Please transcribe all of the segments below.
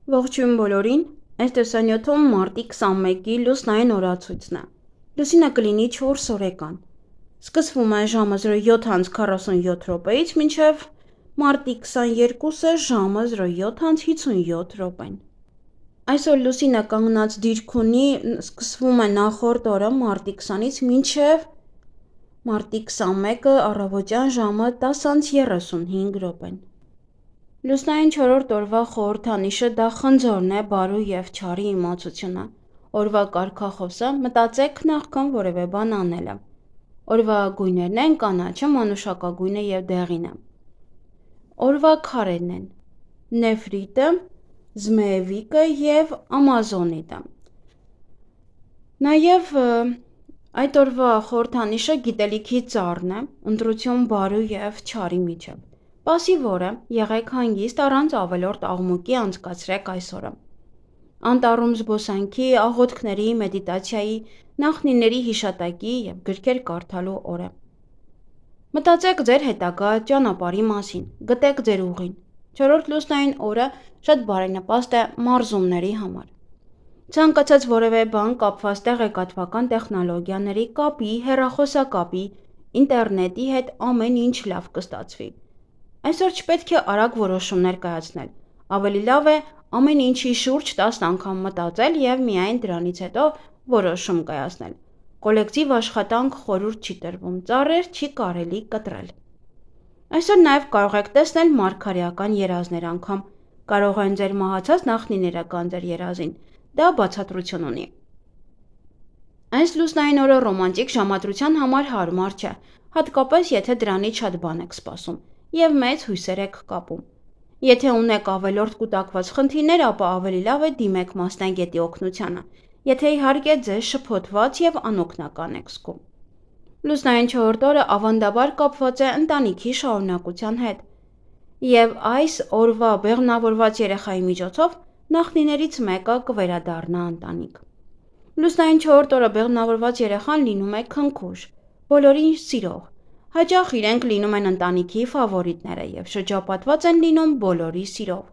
Ողջույն բոլորին, այս տեսանյութում մարտի 21-ի լուսնային օրացույցն է։ Լուսինը կլինի 4 օրեկան։ Սկսվում է ժամը 07:47-ից մինչև մարտի 22-ը ժամը 07:57։ Այսօր լուսինը կանգնած դիրք ունի, սկսվում է նախորդ օրը մարտի 20-ից մինչև մարտի 21-ը առավոտյան ժամը 10:35։ Լուսնային 4-րդ օրվա խորհրդանիշը դա խնձորն է, բարու և չարի իմացությունը։ Օրվա կարգախոսը մտածեք նախքան որևէ բան անելը։ Օրվա գույներն են կանաչը, մանուշակագույնը և դեղինը։ Օրվա քարերն են նեֆրիտը, զմեևիկը և ամազոնիտը։ Նաև այդ օրվա խորհրդանիշը գիտելիքի ծառն է, ընտրություն բարու և չարի միջև։ Պասիվ օր է, եղեք հանգիստ, առանց ավելորդ աղմուկի անցկացրեք այս օրը։ Անտառում զբոսանքի, աղոթքների, մեդիտացիայի, նախնիների հիշատակի և գրքեր կարդալու օր է։ Մտածեք ձեր հետագա ճանապարհի մասին, գտեք ձեր ուղին։ 4-րդ լուսնային օրը շատ բարենպաստ է մարզումների համար։ Ցանկացած որևէ բան կապված տեղեկատվական տեխնոլոգիաների, կապի, հեռախոսակապի, ինտերնետի հետ ամեն ինչ լավ կստացվի։ Այսօր չպետք է արագ որոշումներ կայացնել։ Ավելի լավ է ամեն ինչի շուրջ 10 անգամ մտածել և միայն դրանից հետո որոշում կայացնել։ Կոլեկտիվ աշխատանք խորհուրդ չի տրվում, ծառեր չի կարելի կտրել։ Այսօր նաև կարող եք տեսնել մարգարեական երազներ անգամ։ Կարող են ձեր մահացած նախնիները կան ձեր երազին։ Դա բացատրություն ունի։ Այս լուսնային օրը ռոմանտիկ ժամադրության համար հարմար չէ, հատկապես եթե դրանից շատ բան եք սպասում և մեծ հույսեր եք կապում։ Եթե ունեք ավելորդ կուտակված խնդիրներ, ապա ավելի լավ է դիմեք մասնագետի օգնությանը, եթե իհարկե ձեզ շփոթված և անօգնական եք զգում։ Լուսնային 4-րդ օրը ավանդաբար կապված է ընտանիքի շարունակության հետ, և այս օրվա բեղմնավորված երեխայի միջոցով նախնիներից մեկը կվերադառնա ընտանիք։ Լուսնային 4-րդ օրը բեղմնավորված երեխան լինում է քնքուշ, բոլորին սիրող, հաճախ իրենք լինում են ընտանիքի ֆավորիտները և շրջապատված են լինում բոլորի սիրով։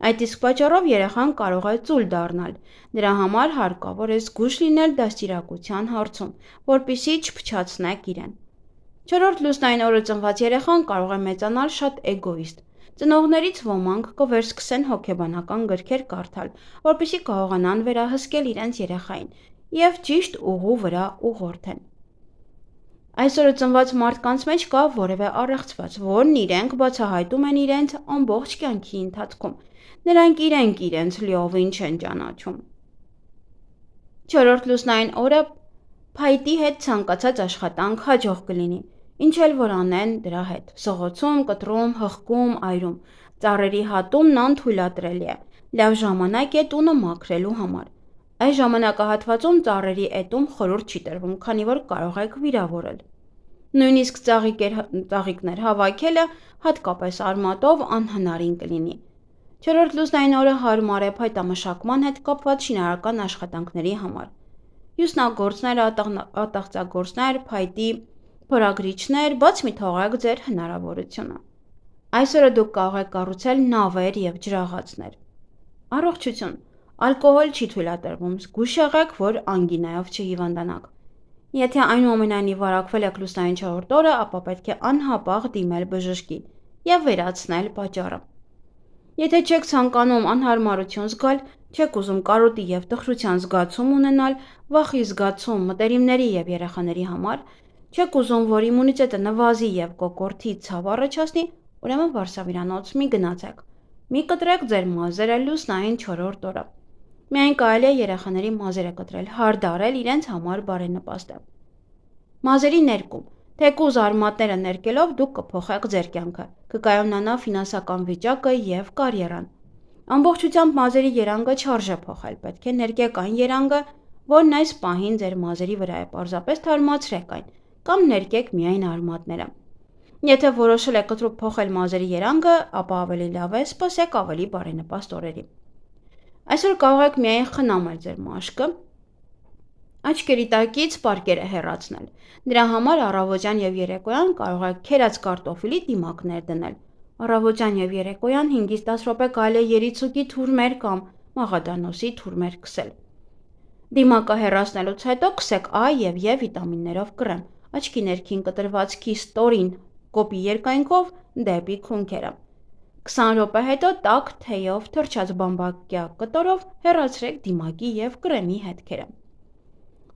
Այդ իսկ պատճառով երեխան կարող է ծուլ դառնալ, դրա համար հարկավոր է զգույշ լինել դաստիարակության հարցում, որպեսզի չփչացնեք իրեն։ 4-րդ լուսնային օրը ծնված երեխան կարող է մեծանալ շատ էգոիստ։ Ծնողներից ոմանք կվերսկսեն հոգեբանական գրքեր կարդալ, որպեսզի կարողանան վերահսկել իրենց երեխային և ճիշտ ուղու վրա ուղղորդեն։ Այսօրը ծնված մարդկանց մեջ կա որևէ առեղծված, որն իրենք բացահայտում են իրենց ամբողջ կյանքի ընթացքում։ Նրանք իրենց լիովին չեն ճանաչում։ 4-րդ լուսնային օրը փայտի հետ ցանկացած աշխատանք հաջող կլինի, ինչ էլ որ անեն դրա հետ՝ սղոցում, կտրում, հղկում, այրում, ծառերի հատումն անթույլատրելի է, լավ ժամանակ է տունը մաքրելու համար։ Այս ժամանակահատվածում ծառերի էտում խորհուրդ չի տրվում, քանի որ կարող եք վիրավորել։ Նույնիսկ ծաղիկներ հավաքելը, հատկապես արմատով, անհնարին կլինի։ 4-րդ լուսնային օրը հարմար է փայտամշակման հետ կապված շինարարական աշխատանքների համար։ Հյուսնագործներ, ատաղձագործներ, փայտի փորագրիչներ, բաց մի թողեք ձեր հնարավորությունը։ Այսօրը դուք կարող եք կառուցել նավեր և ջրաղացներ։ Առողջություն։ Ալկոհոլ չի թույլատրվում, զգույշ եղեք, որ անգինայով չհիվանդանաք։ Եթե այնուամենայնիվ վարակվել եք լուսնային 4-րդ օրը, ապա պետք է անհապաղ դիմել բժշկի և վերացնել պատճառը։ Եթե չեք ցանկանում անհարմարություն զգալ, չեք ուզում կարոտի և տխրության զգացում ունենալ, վախի զգացում մտերիմների և երեխաների համար, չեք ուզում, որ իմունիտետը նվազի և կոկորդի ցավ առաջացնի, ուրեմն վարսավիրանոց մի գնացեք։ Մի կտրեք ձեր մազերը լուսնային 4-րդ օրը։ Միայն կարելի է երեխաների մազերը կտրել, հարդարել իրենց համար բարենպաստ է։ Մազերի ներկում։ Թեկուզ արմատները ներկելով դուք կփոխեք ձեր կյանքը, կկայունանա ֆինանսական վիճակը և կարիերան։ Ամբողջությամբ մազերի երանգը չարժե փոխել, պետք է ներկեք այն երանգը, որն այս պահին ձեր մազերի վրա է, պարզապես թարմացրեք այն, կամ ներկեք միայն արմատները։ Եթե որոշել եք կտրուկ փոխել մազերի երանգը, ապա ավելի լավ է սպասեք ավելի բարենպաստ օրերի։ Այսօր կարող եք միայն խնամել ձեր մաշկը, աչքերի տակից պարկերը հեռացնել։ Դրա համար առավոտյան և երեկոյան կարող եք քերած կարտոֆիլի դիմակներ դնել։ Առավոտյան եւ երեկոյան 5-ից 10 րոպե կարելի է երիցուկի թուրմեր կամ մաղադանոսի թուրմեր քսել։ Դիմակը հեռացնելուց հետո քսեք A եւ E վիտամիններով կրեմ, աչքի ներքին կտրվածքի ստորին կոպի երկայնքով դեպի քունքերը։ 20 րոպե հետո տաք թեյով թրջած բամբակյա կտորով հեռացրեք դիմակի եւ կրեմի հետքերը։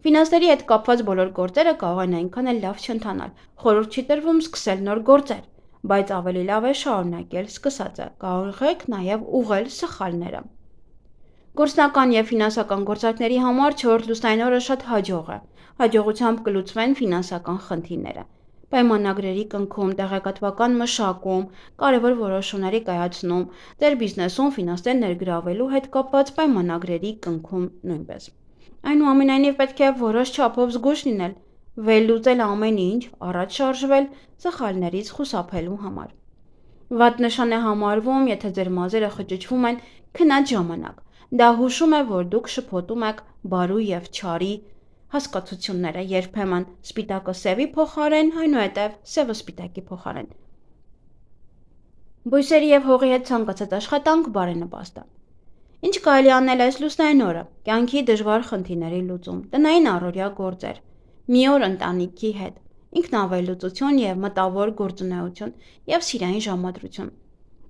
Ֆինանսների հետ կապված բոլոր գործերը կարող են այնքան էլ լավ չընթանալ։ Խորհուրդ չի տրվում սկսել նոր գործեր, բայց ավելի լավ է շարունակել սկսածը։ Կարող եք նաև ուղղել սխալները։ Գործնական եւ ֆինանսական գործարքների համար 4 լուսնային օրը շատ հաջող է։ Հաջողությամբ կլուծվեն ֆինանսական խնդիրները։ Պայմանագրերի կնքում, տեղեկատվական մշակում, կարևոր որոշումների կայացնում, ձեր բիզնեսում ֆինանսներ ներգրավելու հետ կապված պայմանագրերի կնքում նույնպես։ Այնուամենայնիվ պետք է որոշ չափով զգույշ լինել, վերլուծել ամեն ինչ, առաջ շարժվել սխալներից խուսափելու համար։ Վատ նշան է համարվում, եթե ձեր մազերը խճճվում են քնած ժամանակ։ Դա հուշում է, որ դուք շփոթում եք բարու եւ չարի հասկացությունները, երբեմն սպիտակը սևի փոխարեն, այնուհետև սևը սպիտակի փոխարեն։ Բույսերի եւ հողի հետ ցանկացած աշխատանք բարենպաստ է։ Ինչ կարելի անել այս լուսնային օրը։ Կյանքի դժվար խնդիրների լուծում, տնային առօրյա գործեր, մի օր ընտանիքի հետ, ինքնավերլուծություն եւ մտավոր գործունեություն եւ սիրային ժամադրություն։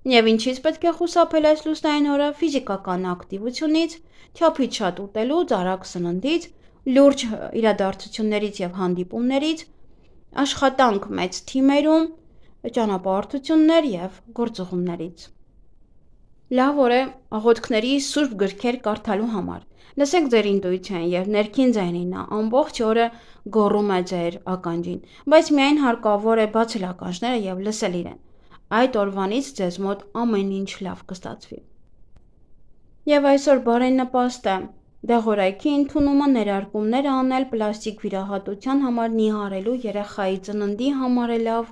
Եվ ինչից պետք է խուսափել այս լուսնային օրը՝ ֆիզիկական ակտիվությունից, չափից շատ ուտելուց, արագ սննդից, լուրջ իրադարձություններից եւ հանդիպումներից, աշխատանք մեծ թիմերում, ճանապարհորդություններ եւ գործուղումներից։ Լավ օր է աղոթքների սուրբ գրքեր կարդալու համար։ Լսեք ձեր ինտուիցիան եւ ներքին ձայնին, նա ամբողջ օրը գոռում է ձեր ականջին, բայց միայն հարկավոր է բացել ականջները եւ լսել իրեն։ Այդ օրվանից ձեզ մոտ ամեն ինչ լավ կստացվի։ Եվ այսօր բարենպաստ է դեղորայքի ընդունումը, ներարկումներ անել, պլաստիկ վիրահատության համար նիհարելու, երեխայի ծննդի համար է լավ։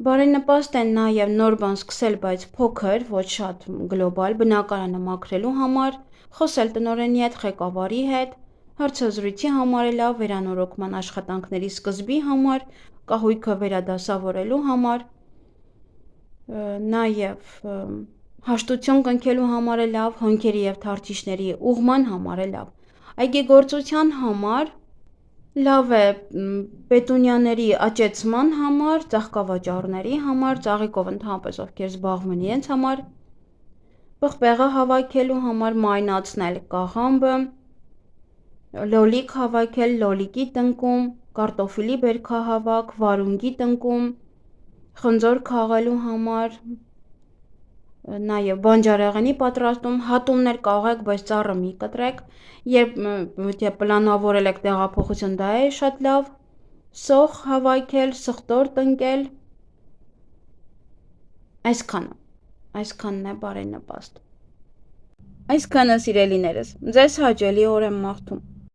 Բարենպաստ են նաև նոր բան սկսել, բայց փոքր, ոչ շատ գլոբալ բնակարանը մաքրելու համար, խոսել տնօրենի հետ, ղեկավարի հետ, հարցազրույցի համար է լավ, վերանորոգման աշխատանքների սկզբի համար, կահույքը վերադասավորելու համար, նաև հաշտություն կնքելու համար է լավ, հոնքերի եւ թարթիշների ուղղման համար է լավ, այգեգործության համար լավ է պետունյաների աճեցման համար, ծաղկավաճառների համար, ծաղիկով ընդհանրապես ովքեր զբաղվում են իրենց համար, պղպեղը հավաքելու համար, մայնացնել կաղամբը, լոլիկ հավաքել լոլիկի տնկում, կարտոֆիլի բերքահավաք, վարունգի տնկում, խնձոր քաղելու համար, նաև բանջարեղենի պատրաստում, հատումներ կարող եք, բայց ծառը մի կտրեք, երբ պլանավորել եք տեղափոխություն, դա է շատ լավ, սոխ հավաքել, սխտոր տնկել, այսքանն է բարենպաստ։ Այսքանը սիրելիներս, ձեզ հաճելի օր եմ մաղթում։